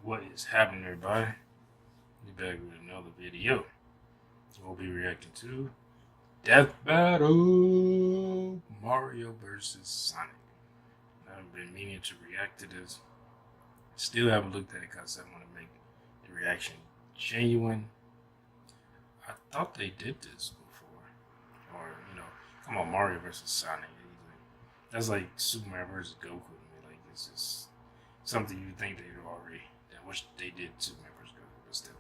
What is happening, everybody? We back with another video. We'll be reacting to Death Battle Mario versus Sonic. I've been meaning to react to this. Still haven't looked at it because I want to make the reaction genuine. I thought they did this before. Or, come on, Mario versus Sonic. That's like Super Mario versus Goku to me. Like, it's just something you think they'd already. I wish they did Super Mario versus Goku, but still.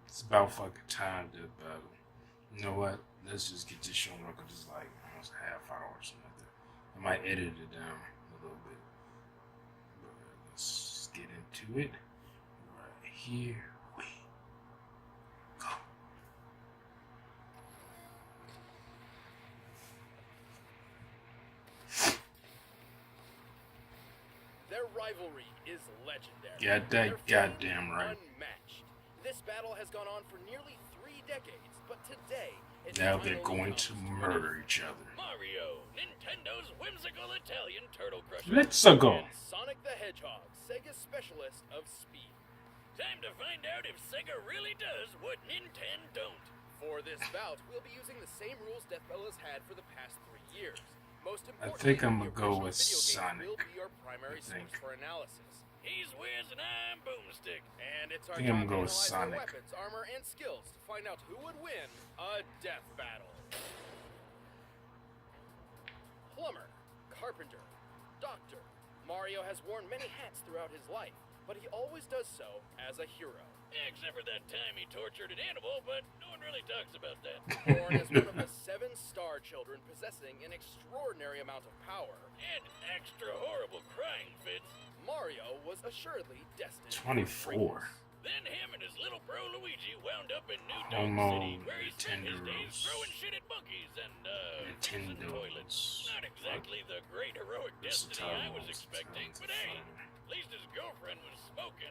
It's about fucking time to battle. You know what? Let's just get this show record. It's like almost a half hour or something like that. I might edit it down a little bit. But let's get into it. Right here we go. Their rivalry is legendary. Got that goddamn right. Unmatched. This battle has gone on for nearly 3 decades, but today it's now they're going to murder each other. Mario, Nintendo's whimsical Italian turtle crusher. Let's go. And Sonic the Hedgehog, Sega's specialist of speed. Time to find out if Sega really does what Nintendo don't. For this bout, we'll be using the same rules Death Battle has had for the past 3 years. Most I importantly, think I'm gonna the go original with video game Sonic. will be our primary source for analysis. He's Wiz and I'm Boomstick, and it's our I think I'm job gonna go to with analyze our Sonic. weapons, armor, and skills to find out who would win a death battle. Plumber, carpenter, doctor. Mario has worn many hats throughout his life, but he always does so as a hero. Except for that time he tortured an animal, but no one really talks about that. Born as one of the 7 star children possessing an extraordinary amount of power and extra horrible crying fits, Mario was assuredly destined 24. Then him and his little bro Luigi wound up in New Donk Homo City, where he spent his days Nintendo's. throwing shit at monkeys and fixing toilets. Not exactly the great heroic destiny I was expecting, but hey, at least his girlfriend was smoking.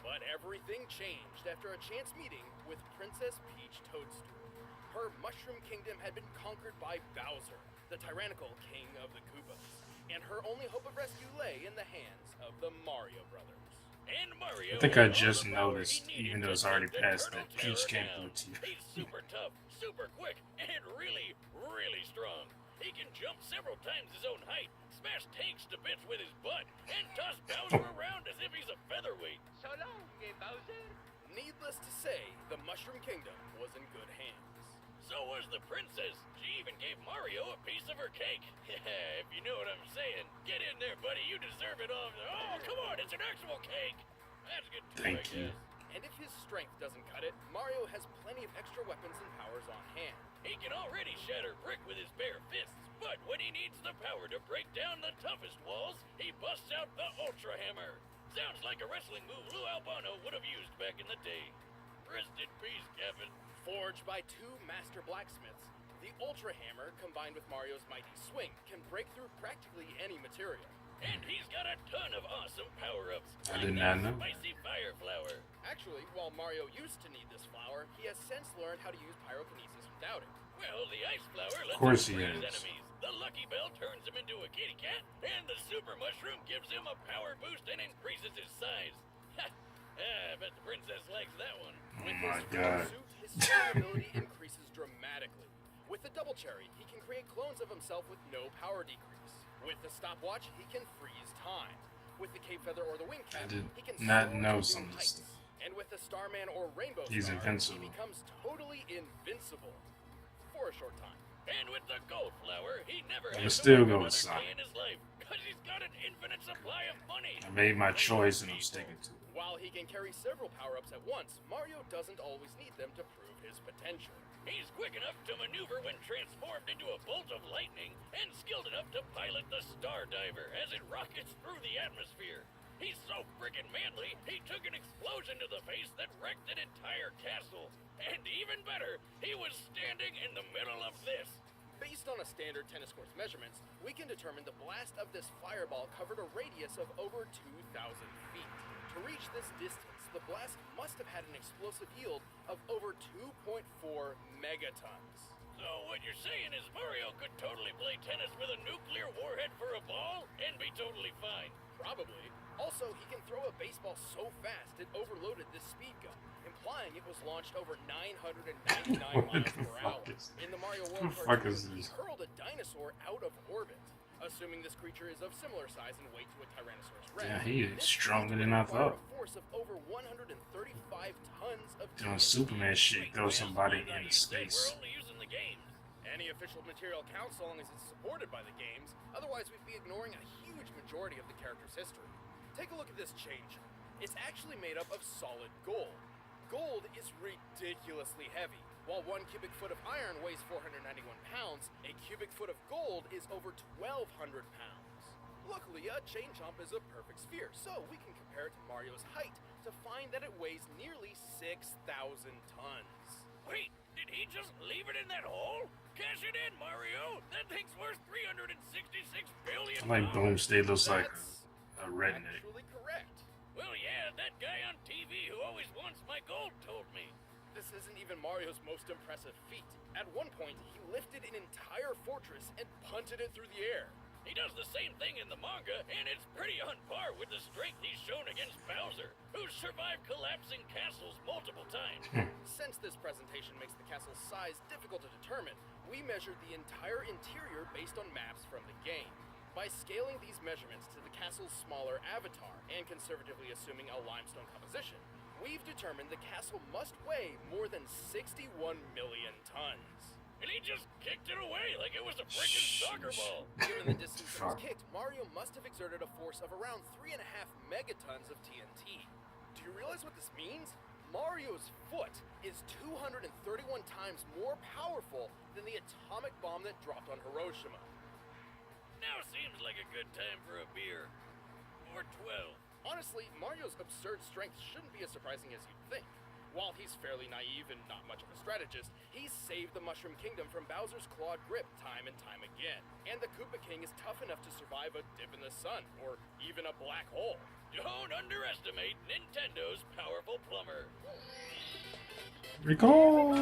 But everything changed after a chance meeting with Princess Peach Toadstool. Her Mushroom Kingdom had been conquered by Bowser, the tyrannical king of the Koopas, and her only hope of rescue lay in the hands of the Mario brothers. And Mario, I think I just noticed, even though it's already past that Peach can't do it to you. He's super tough, super quick, and really, really strong. He can jump several times his own height, smash tanks to bits with his butt, and toss Bowser around as if he's a featherweight. So long, Bowser. Needless to say, the Mushroom Kingdom was in good hands. So was the princess. She even gave Mario a piece of her cake. If you know what I'm saying. Get in there, buddy. You deserve it all. Oh, come on. It's an actual cake. That's good too, Thank you. And if his strength doesn't cut it, Mario has plenty of extra weapons and powers on hand. He can already shatter brick with his bare fists, but when he needs the power to break down the toughest walls, he busts out the Ultra Hammer. Sounds like a wrestling move Lou Albano would have used back in the day. Rest in peace, Kevin. Forged by 2 master blacksmiths, the Ultra Hammer, combined with Mario's mighty swing, can break through practically any material. And he's got a ton of awesome power-ups. I did not know. Spicy fire flower. Actually, while Mario used to need this flower, he has since learned how to use pyrokinesis without it. Well, the ice flower lets him freeze enemies. The Lucky Bell turns him into a kitty cat, and the Super Mushroom gives him a power boost and increases his size. I bet the princess likes that one. Oh my god. Suit, his ability increases dramatically. With the Double Cherry, he can create clones of himself with no power decrease. With the stopwatch, he can freeze time. With the Cape Feather or the Wing Cap, he can not soar know to some new of this heights. stuff. And with the Starman or Rainbow He's Star, invincible. he becomes totally invincible. For a short time. And with the Gold Flower, he never I'm has still to going work with another day Sonic. in his life, because he's got an infinite supply of money. I made my choice and I'm sticking to it. While he can carry several power-ups at once, Mario doesn't always need them to prove his potential. He's quick enough to maneuver when transformed into a bolt of lightning, and skilled enough to pilot the Star Diver as it rockets through the atmosphere. He's so friggin' manly, he took an explosion to the face that wrecked an entire castle. And even better, he was standing in the middle of this. Based on a standard tennis court's measurements, we can determine the blast of this fireball covered a radius of over 2,000 feet. To reach this distance, the blast must have had an explosive yield of over 2.4 megatons. So what you're saying is Mario could totally play tennis with a nuclear warhead for a ball and be totally fine. Probably. Also, Also, he can throw a baseball so fast it overloaded this speed gun, implying it was launched over 999 miles per hour. In the Mario World cartoon, he hurled a dinosaur out of orbit. Assuming this creature is of similar size and weight to a Tyrannosaurus Rex. Yeah, he is stronger than I thought. A force of over 135 tons of doing Superman shit, throw somebody into space. We're only using the games. Any official material counts so long as it's supported by the games. Otherwise, we'd be ignoring a huge majority of the character's history. Take a look at this change. It's actually made up of solid gold. Gold is ridiculously heavy. While 1 cubic foot of iron weighs 491 pounds, a cubic foot of gold is over 1,200 pounds. Luckily, a chain chomp is a perfect sphere, so we can compare it to Mario's height to find that it weighs nearly 6,000 tons. Wait, did he just leave it in that hole? Cash it in, Mario! That thing's worth $366 billion! Like Boomsday looks like a redneck. Actually correct. Well, yeah, that guy on TV who always wants my gold told me. This isn't even Mario's most impressive feat. At one point, he lifted an entire fortress and punted it through the air. He does the same thing in the manga, and it's pretty on par with the strength he's shown against Bowser, who's survived collapsing castles multiple times. Since this presentation makes the castle's size difficult to determine, we measured the entire interior based on maps from the game. By scaling these measurements to the castle's smaller avatar, and conservatively assuming a limestone composition, we've determined the castle must weigh more than 61 million tons. And he just kicked it away like it was a freaking soccer ball. Given the distance it was kicked, Mario must have exerted a force of around 3.5 megatons of TNT. Do you realize what this means? Mario's foot is 231 times more powerful than the atomic bomb that dropped on Hiroshima. Now seems like a good time for a beer. Or 12. Honestly, Mario's absurd strength shouldn't be as surprising as you'd think. While he's fairly naive and not much of a strategist, he's saved the Mushroom Kingdom from Bowser's clawed grip time and time again. And the Koopa King is tough enough to survive a dip in the sun, or even a black hole. Don't underestimate Nintendo's powerful plumber. Recall!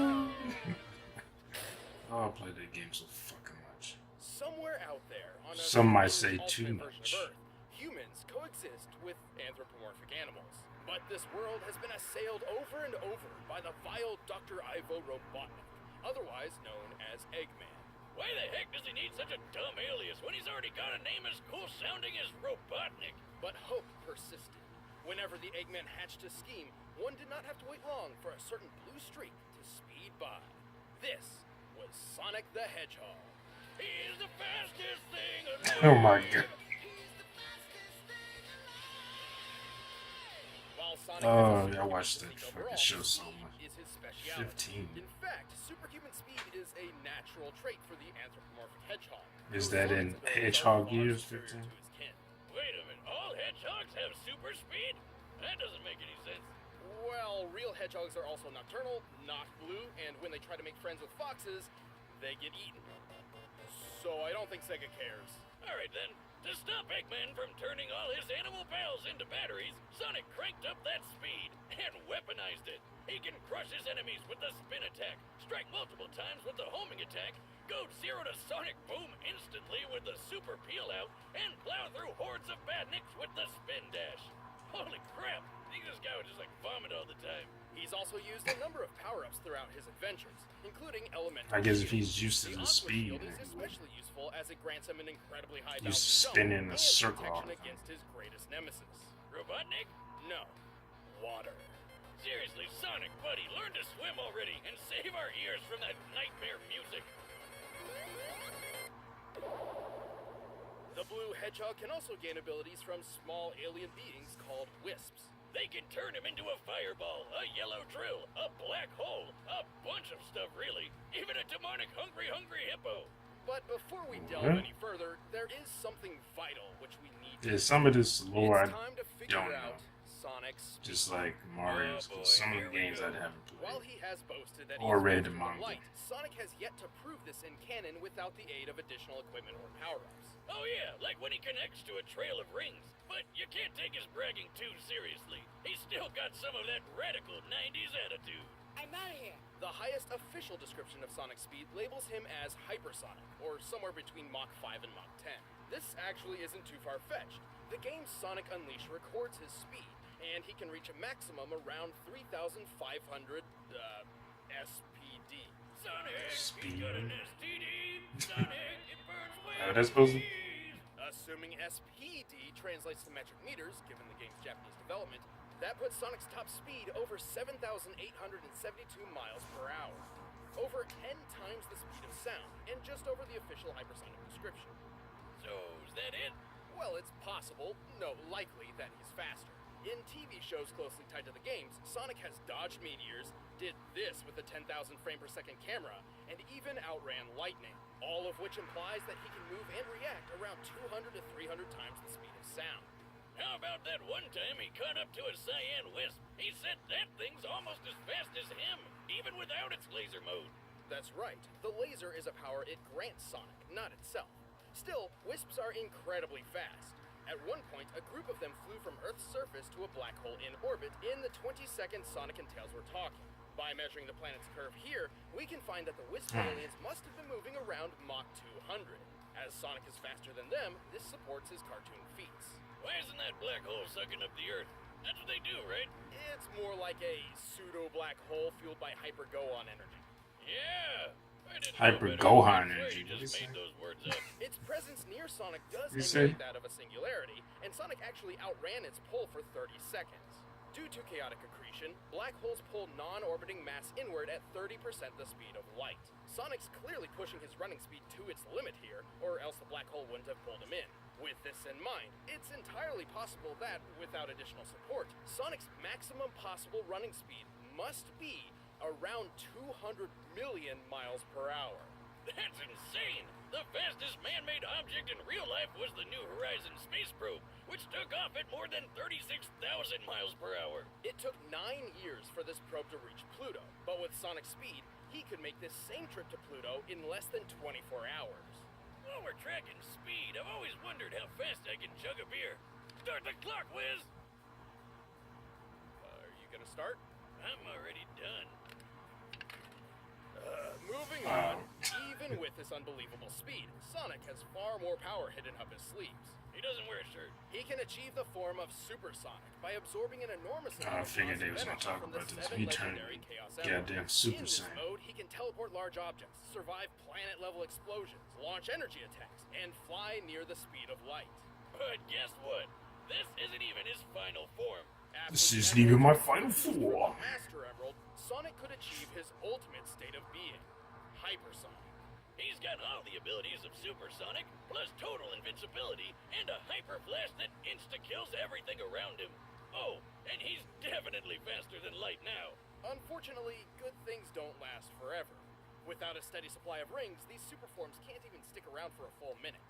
Oh, I played that game so fucking much. Somewhere out there, on a Some might say too alternate much. version of Earth, humans coexist with anthropomorphic animals. But this world has been assailed over and over by the vile Dr. Ivo Robotnik, otherwise known as Eggman. Why the heck does he need such a dumb alias when he's already got a name as cool sounding as Robotnik? But hope persisted. Whenever the Eggman hatched a scheme, one did not have to wait long for a certain blue streak to speed by. This was Sonic the Hedgehog. He's the fastest thing alive. Oh my god. Sonic Oh, I watched that fucking show so much. Is his speciality. 15. In fact, superhuman speed is a natural trait for the anthropomorphic hedgehog. Is that in Hedgehog Years 15? Wait a minute, all hedgehogs have super speed? That doesn't make any sense. Well, real hedgehogs are also nocturnal, not blue, and when they try to make friends with foxes, they get eaten. So I don't think Sega cares. Alright then. To stop Eggman from turning all his animal pals into batteries, Sonic cranked up that speed and weaponized it. He can crush his enemies with the spin attack, strike multiple times with the homing attack, go 0 to Sonic Boom instantly with the super peel out, and plow through hordes of badniks with the spin dash. Holy crap, I think this guy would just like vomit all the time. He's also used a number of power-ups throughout his adventures, including elemental. I guess if he's used to the speed, is especially useful as it grants him an incredibly high you spin in a circle all the time. against his greatest nemesis. Robotnik? No, water. Seriously, Sonic, buddy, learn to swim already and save our ears from that nightmare music. The blue hedgehog can also gain abilities from small alien beings called wisps. They can turn him into a fireball, a yellow drill, a black hole, a bunch of stuff really, even a demonic hungry hippo. But before we delve any further, there is something vital which we need to Yeah, some of this lore I it's time to figure don't out know. Sonic's Just like Mario's, Oh boy, some of the here we games go. I haven't While played. he has boasted that Or he's read faster than manga. light, Sonic has yet to prove this in canon without the aid of additional equipment or power-ups. Oh yeah, like when he connects to a trail of rings. But you can't take his bragging too seriously. He's still got some of that radical 90s attitude. I'm out of here. The highest official description of Sonic's speed labels him as hypersonic, or somewhere between Mach 5 and Mach 10. This actually isn't too far-fetched. The game Sonic Unleashed records his speed, and he can reach a maximum around 3,500 SPD. Sonic, Speed. he's got an STD. Sonic, it burns way. How that's supposed to? Assuming SPD translates to metric meters, given the game's Japanese development, that puts Sonic's top speed over 7,872 miles per hour. Over 10 times the speed of sound, and just over the official hypersonic description. So, is that it? Well, it's possible, no, likely, that he's faster. In TV shows closely tied to the games, Sonic has dodged meteors, did this with a 10,000 frame per second camera, and even outran lightning, all of which implies that he can move and react around 200 to 300 times the speed of sound. How about that one time he caught up to a cyan wisp? He said that thing's almost as fast as him, even without its laser mode. That's right, the laser is a power it grants Sonic, not itself. Still, wisps are incredibly fast. At one point, a group of them flew from Earth's surface to a black hole in orbit in the 20 seconds Sonic and Tails were talking. By measuring the planet's curve here, we can find that the wisp aliens must have been moving around Mach 200. As Sonic is faster than them, this supports his cartoon feats. Why isn't that black hole sucking up the Earth? That's what they do, right? It's more like a pseudo-black hole fueled by hyper-Gohan energy. Yeah. I didn't Hyper know better. Gohan I'm energy, afraid what he just is made that? those words up. Its presence near Sonic does You emulate say? that of a singularity, and Sonic actually outran its pull for 30 seconds. Due to chaotic accretion, black holes pull non-orbiting mass inward at 30% the speed of light. Sonic's clearly pushing his running speed to its limit here, or else the black hole wouldn't have pulled him in. With this in mind, it's entirely possible that, without additional support, Sonic's maximum possible running speed must be around 200 million miles per hour. That's insane! The fastest man-made object in real life was the New Horizons space probe, which took off at more than 36,000 miles per hour. It took 9 years for this probe to reach Pluto, but with Sonic's speed, he could make this same trip to Pluto in less than 24 hours. While we're tracking speed, I've always wondered how fast I can chug a beer. Start the clock, Wiz! Are you gonna start? I'm already done. Moving on, even with this unbelievable speed, Sonic has far more power hidden up his sleeves. He doesn't wear a shirt. He can achieve the form of Super Sonic by absorbing an enormous amount I of figured they was positive gonna energy talk from the about this. 7 He turned legendary Chaos goddamn Emeralds. Super In this Saiyan. mode, he can teleport large objects, survive planet-level explosions, launch energy attacks, and fly near the speed of light. But guess what? This isn't even his final form. After This the isn't even my Emerald final Super form. Master Emerald, Sonic could achieve his ultimate state of being, Hypersonic. He's got all the abilities of Supersonic, plus total invincibility, and a hyper flash that insta-kills everything around him. Oh, and he's definitely faster than light now. Unfortunately, good things don't last forever. Without a steady supply of rings, these superforms can't even stick around for a full minute.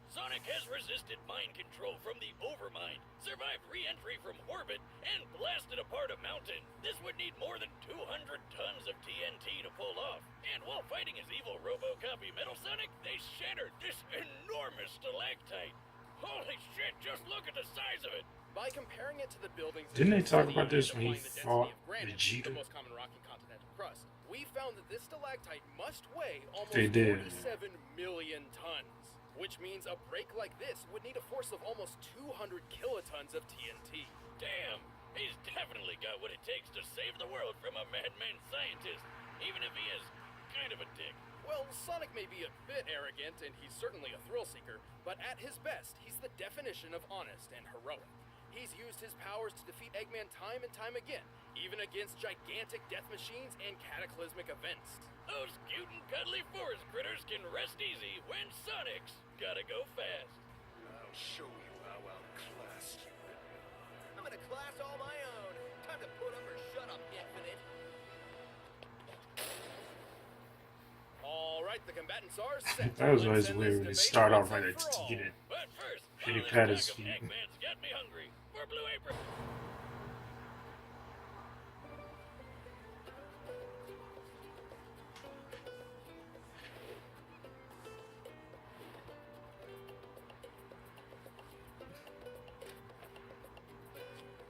Sonic has resisted mind control from the Overmind, survived re-entry from orbit, and blasted apart a mountain. This would need more than 200 tons of TNT to pull off. And while fighting his evil Robocopy Metal Sonic, they shattered this enormous stalactite. Holy shit, just look at the size of it! By comparing it to the buildings... Didn't they in the talk city about this and when he applying the fought density of granite, Vegeta? the most common rock in continental crust, we found that this stalactite must weigh almost They did. 47 million tons. Which means a break like this would need a force of almost 200 kilotons of TNT. Damn! He's definitely got what it takes to save the world from a madman scientist, even if he is kind of a dick. Well, Sonic may be a bit arrogant, and he's certainly a thrill seeker, but at his best, he's the definition of honest and heroic. He's used his powers to defeat Eggman time and time again, even against gigantic death machines and cataclysmic events. Those cute and cuddly forest critters can rest easy when Sonic's gotta go fast. I'll show you how I'll class you. I'm gonna class all my own. Time to put up or shut up, Infinite. All right, the combatants are set. That was always Let's end weird when this they debate start off once right and at for all. get it. But first, Kitty all this Pat talk is of feet. Eggman's got me hungry. For Blue Apron.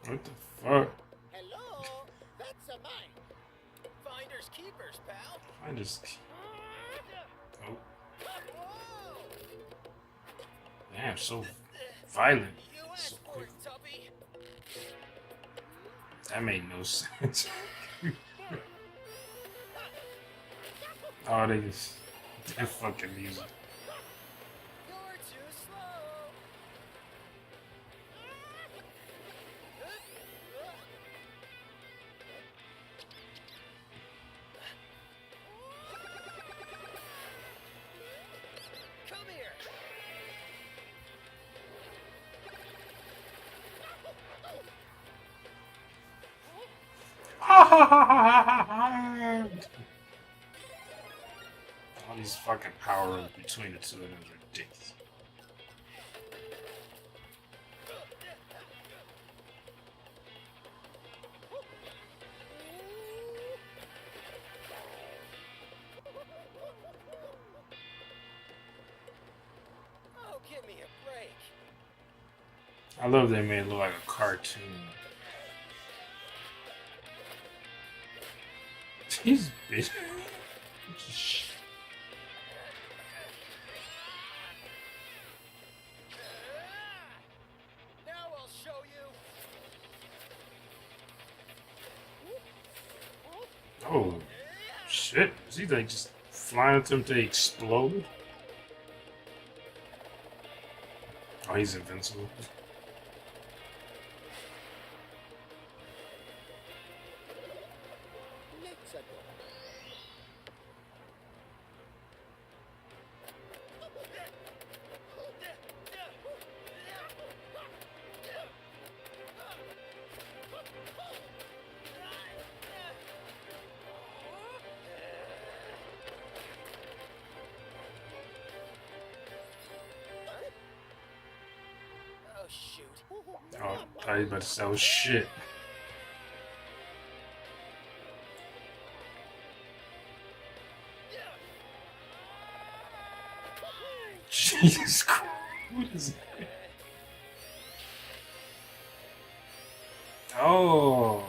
What the fuck? Hello, that's a mine. Finders keepers, pal. I just. Oh, Whoa! damn, so violent. So Tuppy. That made no sense. Oh, they're fucking music. You're too slow. Come here. All these fucking power ups between the two of them is ridiculous. Oh, give me a break. I love they made it look like a cartoon. He's bitch. Now I'll show you. Oh shit! Is he like just flying at them to explode? Oh, he's invincible. Oh shoot. Oh, I was about to say, oh shit. Jesus Christ. What is that? Oh.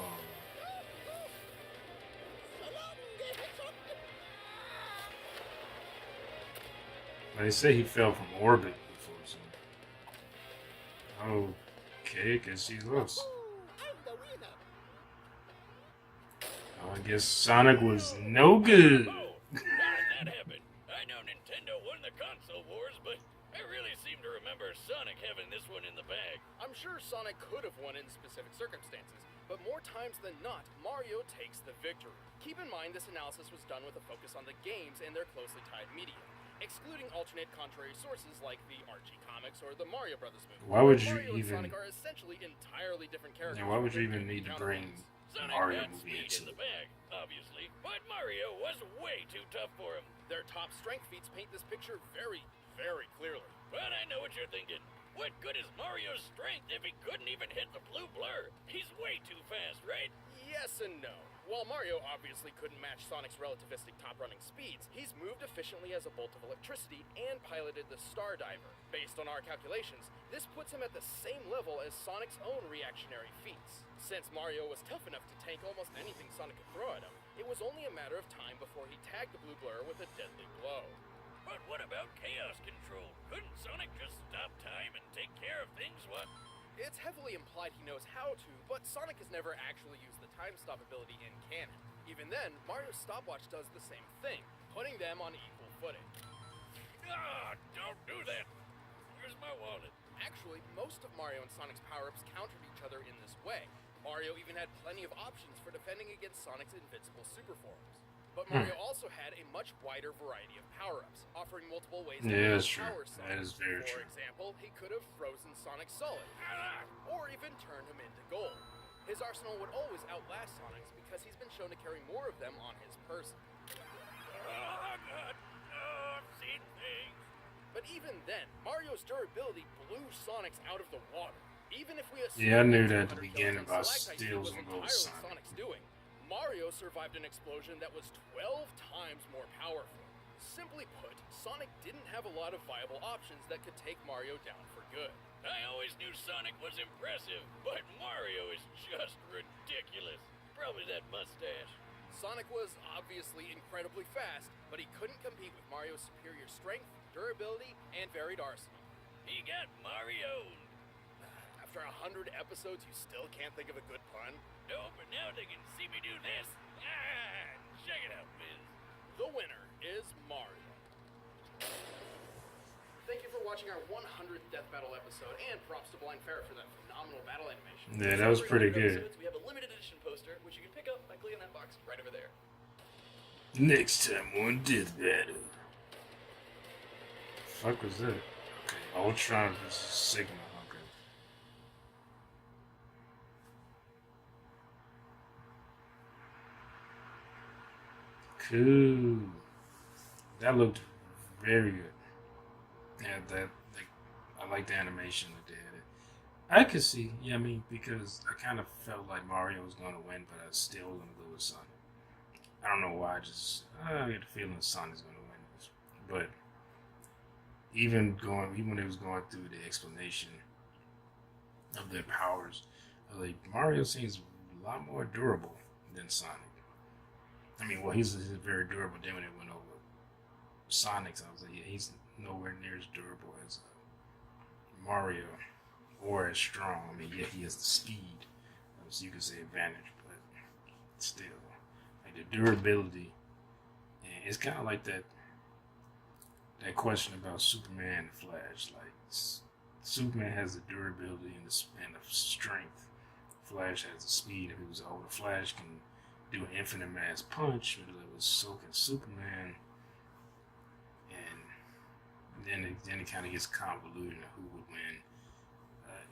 They say he fell from orbit before, so. Okay, guess he lost. Oh, I guess Sonic was no good. Oh, how did that happen? I know Nintendo won the console wars, but I really seem to remember Sonic having this one in the bag. I'm sure Sonic could have won in specific circumstances, but more times than not, Mario takes the victory. Keep in mind this analysis was done with a focus on the games and their closely tied media, excluding alternate contrary sources like the Archie comics or the Mario Brothers movie. Why would you Mario and even? Sonic are essentially entirely different characters. Yeah, why would you with even need to bring Sonic Mario had movie speed in into the bag, obviously, but Mario was way too tough for him. Their top strength feats paint this picture very, very clearly. But I know what you're thinking. What good is Mario's strength if he couldn't even hit the blue blur? He's way too fast, right? Yes and no. While Mario obviously couldn't match Sonic's relativistic top-running speeds, he's moved efficiently as a bolt of electricity and piloted the Star Diver. Based on our calculations, this puts him at the same level as Sonic's own reactionary feats. Since Mario was tough enough to tank almost anything Sonic could throw at him, it was only a matter of time before he tagged the blue blur with a deadly blow. But what about chaos control? Couldn't Sonic just stop time and take care of things? What? It's heavily implied he knows how to, but Sonic has never actually used the time stop ability in canon. Even then, Mario's stopwatch does the same thing, putting them on equal footing. Ah, don't do that. Where's my wallet? Actually, most of Mario and Sonic's power-ups countered each other in this way. Mario even had plenty of options for defending against Sonic's invincible super forms. But Mario also had a much wider variety of power-ups, offering multiple ways to Yeah, use that's true. power cells. That is very For true. example, he could have frozen Sonic solid, or even turned him into gold. His arsenal would always outlast Sonic's because he's been shown to carry more of them on his person. Oh, God. Oh, I've seen things. But even then, Mario's durability blew Sonic's out of the water. Even if we assume Yeah, I knew that at the 200 beginning kills about in Stalactite steals was and gold entirely Sonic. Sonic's doing, Mario survived an explosion that was 12 times more powerful. Simply put, Sonic didn't have a lot of viable options that could take Mario down for good. I always knew Sonic was impressive, but Mario is just ridiculous. Probably that mustache. Sonic was obviously incredibly fast, but he couldn't compete with Mario's superior strength, durability, and varied arsenal. He got Mario. After 100 episodes, you still can't think of a good pun? No, but now they can see me do this. Ah, check it out, Wiz. The winner is Mario. Thank you for watching our 100th Death Battle episode, and props to Blind Ferret for that phenomenal battle animation. Yeah, that was pretty good. We have a limited edition poster, which you can pick up by clicking that box right over there. Next time on Death Battle. Fuck was that? Okay, Ultron versus Sigma. Okay. Cool. That looked very good. Yeah, I like the animation that they had it. I could see, yeah, I mean, because I kind of felt like Mario was going to win, but I still going to go with Sonic. I don't know why, I get the feeling Sonic's going to win this. But even when it was going through the explanation of their powers, like Mario seems a lot more durable than Sonic. I mean, well, he's very durable. Then when it went over Sonic's, I was like, yeah, he's nowhere near as durable as Mario, or as strong. I mean, yeah, he has the speed, so you could say advantage, but still, like the durability, and it's kind of like that question about Superman and Flash. Like Superman has the durability and the strength. Flash has the speed. If it was the Flash can do an infinite mass punch, but it was so can Superman. And then it kind of gets convoluted on who would win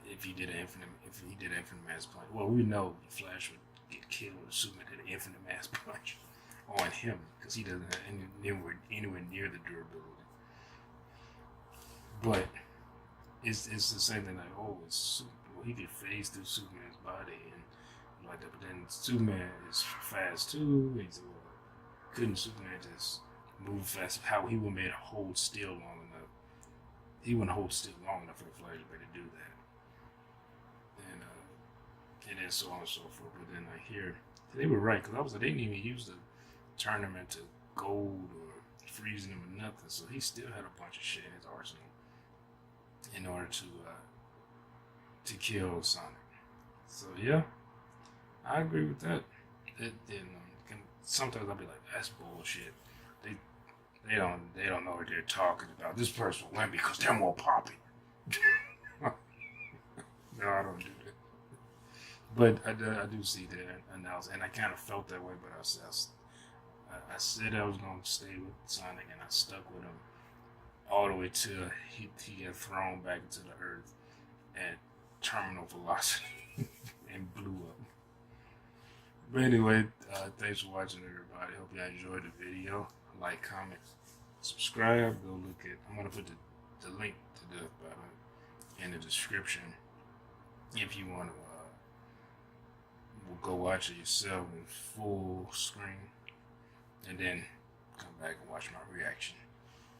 if he did an infinite mass punch. Well, we know Flash would get killed if Superman did an infinite mass punch on him because he doesn't have anywhere near the durability. But it's the same thing. Like, oh, he could phase through Superman's body and like that. But then Superman is fast too. Couldn't Superman just move fast? How he would have made a hold still long enough? He wouldn't hold still long enough for the Flash to do that. And then so on and so forth. But then I hear they were right, because I was like, they didn't even use the tournament to gold or freezing him or nothing. So he still had a bunch of shit in his arsenal in order to kill Sonic. So yeah, I agree with that. Sometimes I'll be like, that's bullshit. They don't know what they're talking about. This person will win because they're more popular. No, I don't do that. But I do see that announcement, and I kind of felt that way. But I said I was going to stay with Sonic, and I stuck with him all the way till he got thrown back into the earth at terminal velocity and blew up. But anyway, thanks for watching, everybody. Hope you enjoyed the video. Like, comment, subscribe. Go look at. I'm gonna put the link to Death Battle in the description if you want to go watch it yourself in full screen, and then come back and watch my reaction.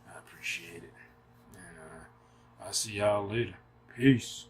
I appreciate it, and I'll see y'all later. Peace.